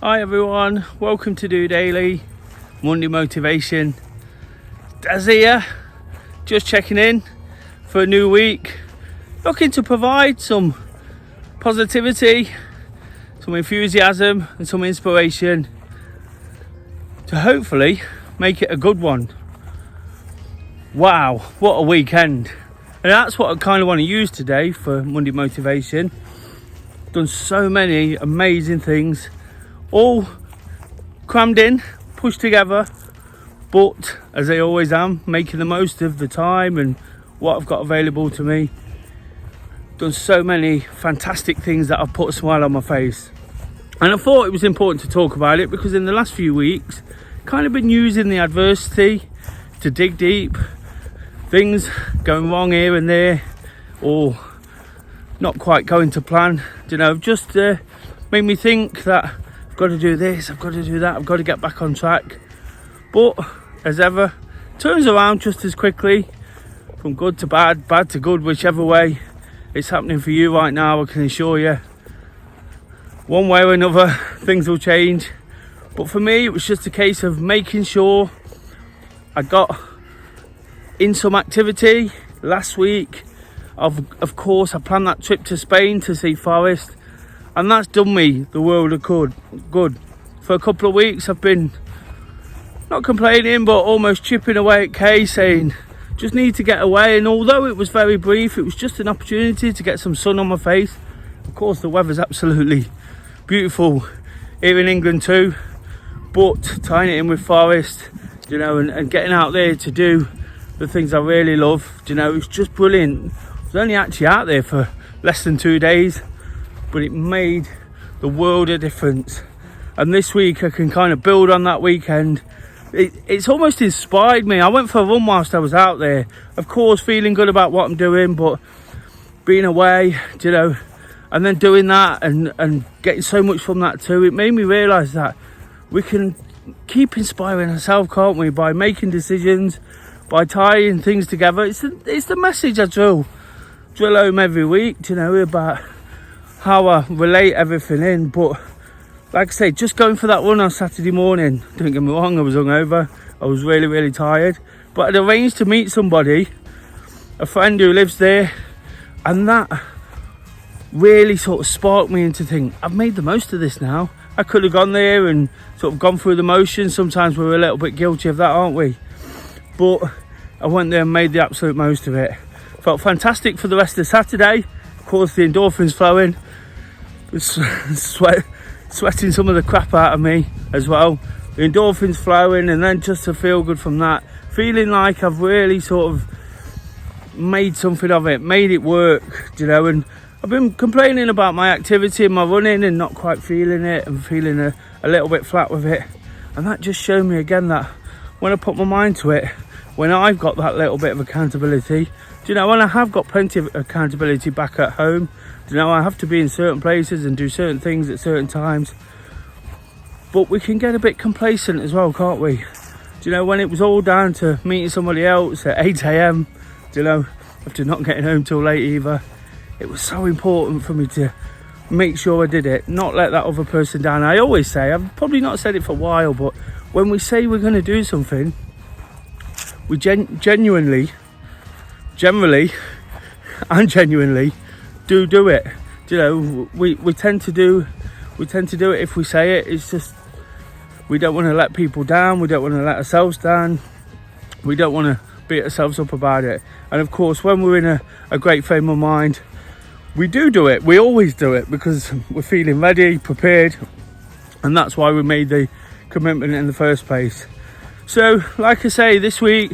Hi everyone, welcome to DOdaily, Monday Motivation. Des here, just checking in for a new week, looking to provide some positivity, some enthusiasm and some inspiration to hopefully make it a good one. Wow, what a weekend. And that's what I kind of want to use today for Monday Motivation. Done so many amazing things, all crammed in, pushed together, but as I always am, making the most of the time and what I've got available to me. Done so many fantastic things that have put a smile on my face. And I thought it was important to talk about it because in the last few weeks, kind of been using the adversity to dig deep, things going wrong here and there, or not quite going to plan, just made me think that I've got to do this, I've got to do that, I've got to get back on track. But as ever, turns around just as quickly, from good to bad, bad to good, whichever way it's happening for you right now. I can assure you, one way or another, things will change. But for me, it was just a case of making sure I got in some activity. Last week, of course, I planned that trip to Spain to see Forest, and that's done me the world of good. For a couple of weeks, I've been not complaining, but almost chipping away at Kay, saying just need to get away. And although it was very brief, it was just an opportunity to get some sun on my face. Of course, the weather's absolutely beautiful here in England too, but tying it in with Forest, and getting out there to do the things I really love, it's just brilliant. I was only actually out there for less than 2 days, but it made the world a difference. And this week I can kind of build on that weekend. It's almost inspired me. I went for a run whilst I was out there, of course feeling good about what I'm doing, but being away, and then doing that and getting so much from that too, it made me realise that we can keep inspiring ourselves, can't we, by making decisions, by tying things together. It's the message I drill home every week, about how I relate everything in. But like I say, just going for that run on Saturday morning, don't get me wrong, I was hungover, I was really, really tired, but I'd arranged to meet somebody, a friend who lives there, and that really sort of sparked me into think, I've made the most of this now. I could have gone there and sort of gone through the motions. Sometimes we're a little bit guilty of that, aren't we? But I went there and made the absolute most of it. Felt fantastic for the rest of Saturday. Of course, the endorphins flowing, sweating some of the crap out of me as well. The endorphins flowing, and then just to feel good from that, feeling like I've really sort of made something of it, made it work, and I've been complaining about my activity and my running and not quite feeling it, and feeling a little bit flat with it. And that just showed me again that when I put my mind to it, when I've got that little bit of accountability, when I have got plenty of accountability back at home, I have to be in certain places and do certain things at certain times, but we can get a bit complacent as well, can't we? When it was all down to meeting somebody else at 8 a.m, after not getting home till late either, it was so important for me to make sure I did it, not let that other person down. I always say, I've probably not said it for a while, but when we say we're going to do something, we generally and genuinely do it. We tend to do it if we say it. It's just, we don't want to let people down, we don't want to let ourselves down, we don't want to beat ourselves up about it. And of course, when we're in a great frame of mind, we do it. We always do it because we're feeling ready, prepared, and that's why we made the commitment in the first place. So like I say, this week,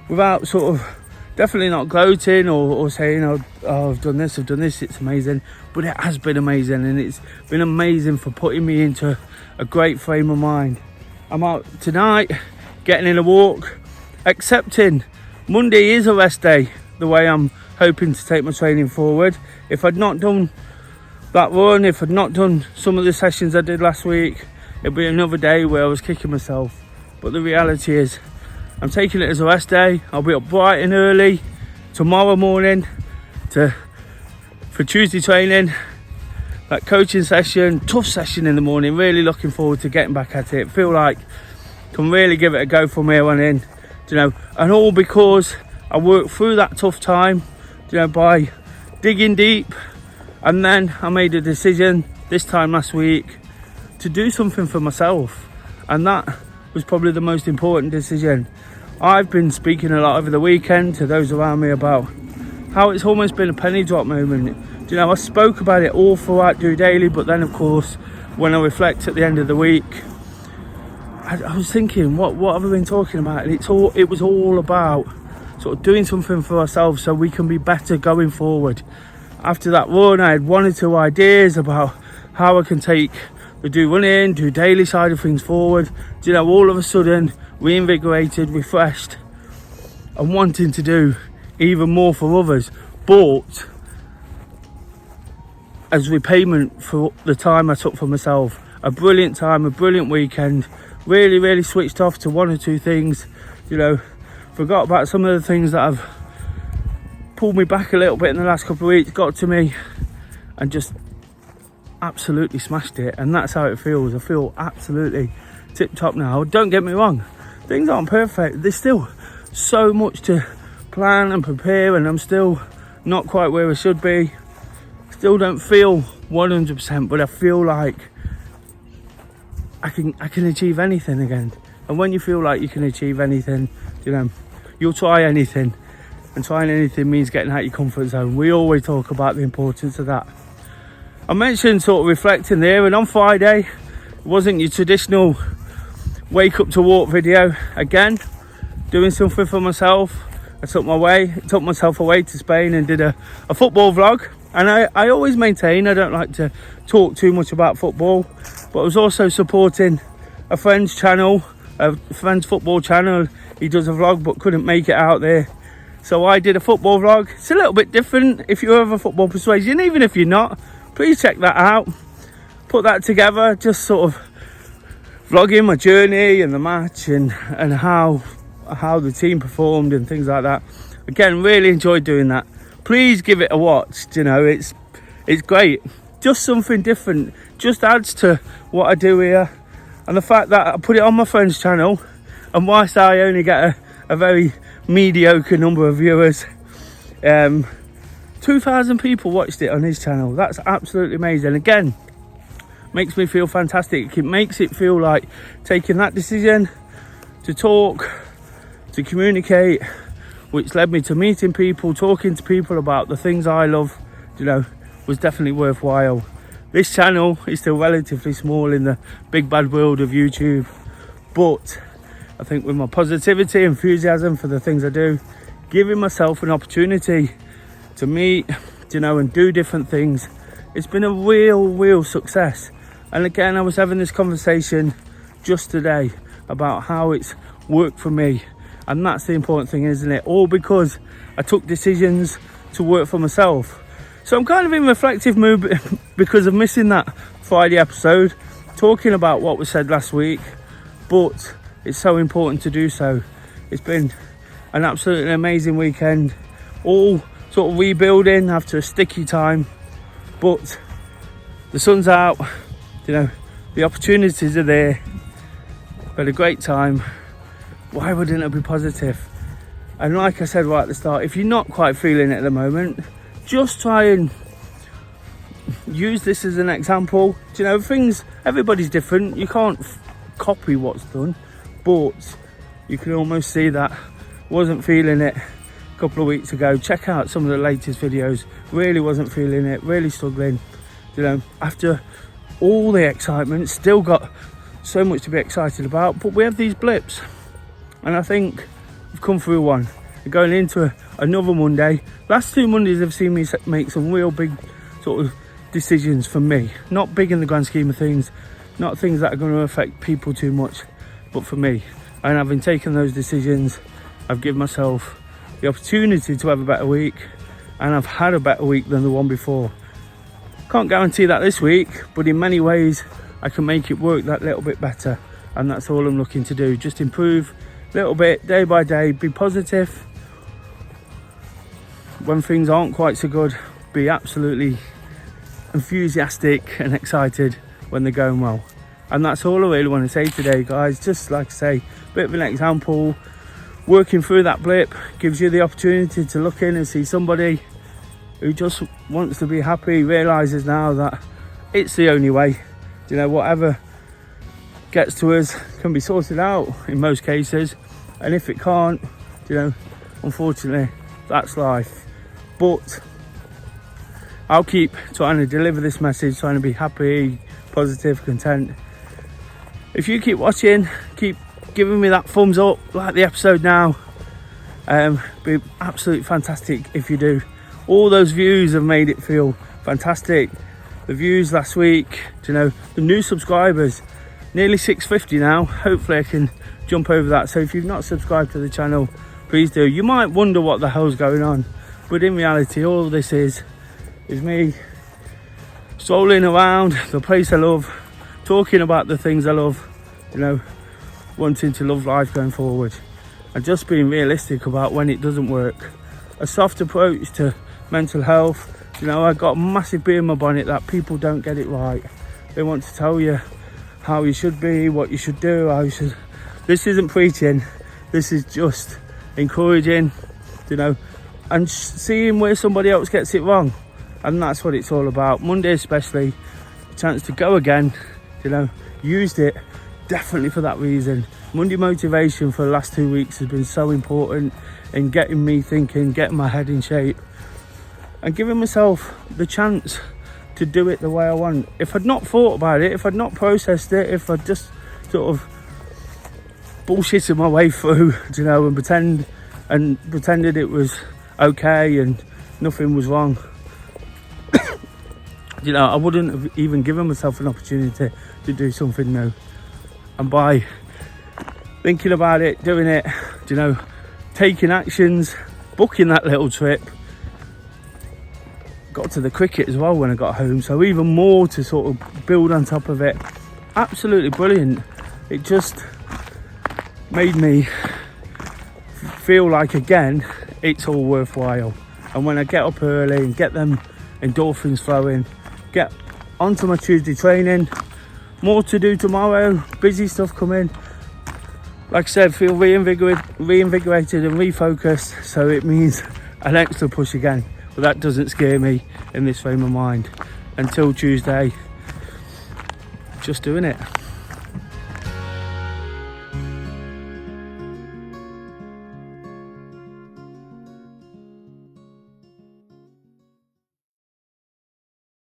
without sort of definitely not gloating or saying, oh, I've done this, it's amazing, but it has been amazing, and it's been amazing for putting me into a great frame of mind. I'm out tonight, getting in a walk, accepting Monday is a rest day, the way I'm hoping to take my training forward. If I'd not done that run, if I'd not done some of the sessions I did last week, it'd be another day where I was kicking myself. But the reality is, I'm taking it as a rest day. I'll be up bright and early tomorrow morning for Tuesday training. that coaching session, tough session in the morning. Really looking forward to getting back at it. Feel like can really give it a go from here on in, and all because I worked through that tough time, by digging deep. And then I made a decision this time last week to do something for myself, and that was probably the most important decision. I've been speaking a lot over the weekend to those around me about how it's almost been a penny drop moment. I spoke about it all throughout DOdaily, but then of course when I reflect at the end of the week, I was thinking, what have I been talking about? And it was all about sort of doing something for ourselves so we can be better going forward. After that run, I had 1 or 2 ideas about how I can take the DOdaily side of things forward. All of a sudden reinvigorated, refreshed, and wanting to do even more for others, but as repayment for the time I took for myself. A brilliant time, a brilliant weekend. Really switched off to 1 or 2 things. Forgot about some of the things that have pulled me back a little bit in the last couple of weeks, got to me, and just absolutely smashed it. And that's how it feels. I feel absolutely tip top now. Don't get me wrong, things aren't perfect. There's still so much to plan and prepare, and I'm still not quite where I should be. Still don't feel 100%, but I feel like I can achieve anything again. And when you feel like you can achieve anything, you'll try anything, and trying anything means getting out your comfort zone. We always talk about the importance of that. I mentioned sort of reflecting there, and on Friday it wasn't your traditional wake up to walk video. Again, doing something for myself. I took myself away to Spain and did a football vlog. And I always maintain I don't like to talk too much about football, but I was also supporting a friend's channel, a friend's football channel. He does a vlog but couldn't make it out there, so I did a football vlog. It's a little bit different. If you're of a football persuasion, even if you're not, please check that out. Put that together, just sort of vlogging my journey and the match and how the team performed and things like that. Again, really enjoyed doing that. Please give it a watch. It's great. Just something different. Just adds to what I do here. And the fact that I put it on my friend's channel, and whilst I only get a very mediocre number of viewers, 2,000 people watched it on his channel. That's absolutely amazing. Again, makes me feel fantastic. It makes it feel like taking that decision to talk, to communicate, which led me to meeting people, talking to people about the things I love, was definitely worthwhile. This channel is still relatively small in the big bad world of YouTube, but I think with my positivity, enthusiasm for the things I do, giving myself an opportunity to meet, and do different things, it's been a real success. And again, I was having this conversation just today about how it's worked for me. And that's the important thing, isn't it? All because I took decisions to work for myself. So I'm kind of in reflective mood because of missing that Friday episode, talking about what was said last week. But it's so important to do so. It's been an absolutely amazing weekend. All sort of rebuilding after a sticky time. But the sun's out, the opportunities are there. Had a great time. Why wouldn't it be positive? And like I said right at the start, if you're not quite feeling it at the moment, just try and use this as an example. Everybody's different. You can't copy what's done, but you can almost see that. Wasn't feeling it a couple of weeks ago. Check out some of the latest videos. Really wasn't feeling it, really struggling. After all the excitement, still got so much to be excited about, but we have these blips. And I think we've come through one. We're going into another Monday. Last 2 Mondays have seen me make some real big sort of decisions for me. Not big in the grand scheme of things, not things that are going to affect people too much, but for me. And having taken those decisions, I've given myself the opportunity to have a better week, and I've had a better week than the one before. Can't guarantee that this week, but in many ways I can make it work that little bit better, and that's all I'm looking to do. Just improve little bit, day by day, be positive. When things aren't quite so good, be absolutely enthusiastic and excited when they're going well. And that's all I really want to say today, guys. Just like I say, a bit of an example. Working through that blip gives you the opportunity to look in and see somebody who just wants to be happy, realises now that it's the only way. You know, whatever gets to us can be sorted out in most cases, and if it can't, you know, unfortunately, that's life. But I'll keep trying to deliver this message, trying to be happy, positive, content. If you keep watching, keep giving me that thumbs up, like the episode now, be absolutely fantastic if you do. All those views have made it feel fantastic. The views last week, you know, the new subscribers, nearly 650 now. Hopefully I can jump over that. So if you've not subscribed to the channel, please do. You might wonder what the hell's going on, but in reality, all this is me strolling around the place I love, talking about the things I love, you know, wanting to love life going forward, and just being realistic about when it doesn't work. A soft approach to mental health. You know, I got a massive bee in my bonnet that people don't get it right. They want to tell you how you should be, what you should do, how you should. This isn't preaching, this is just encouraging, you know, and seeing where somebody else gets it wrong. And that's what it's all about. Monday especially, a chance to go again, you know, used it definitely for that reason. Monday motivation for the last 2 weeks has been so important in getting me thinking, getting my head in shape, and giving myself the chance to do it the way I want. If I'd not thought about it, if I'd not processed it, if I'd just sort of bullshitted my way through, you know, and pretended it was okay and nothing was wrong, you know, I wouldn't have even given myself an opportunity to do something new. And by thinking about it, doing it, you know, taking actions, booking that little trip, got to the cricket as well when I got home, so even more to sort of build on top of it. Absolutely brilliant. It just made me feel like, again, it's all worthwhile. And when I get up early and get them endorphins flowing, get onto my Tuesday training, more to do tomorrow, busy stuff coming. Like I said, feel reinvigorated and refocused, so it means an extra push again. But that doesn't scare me in this frame of mind. Until Tuesday, just doing it.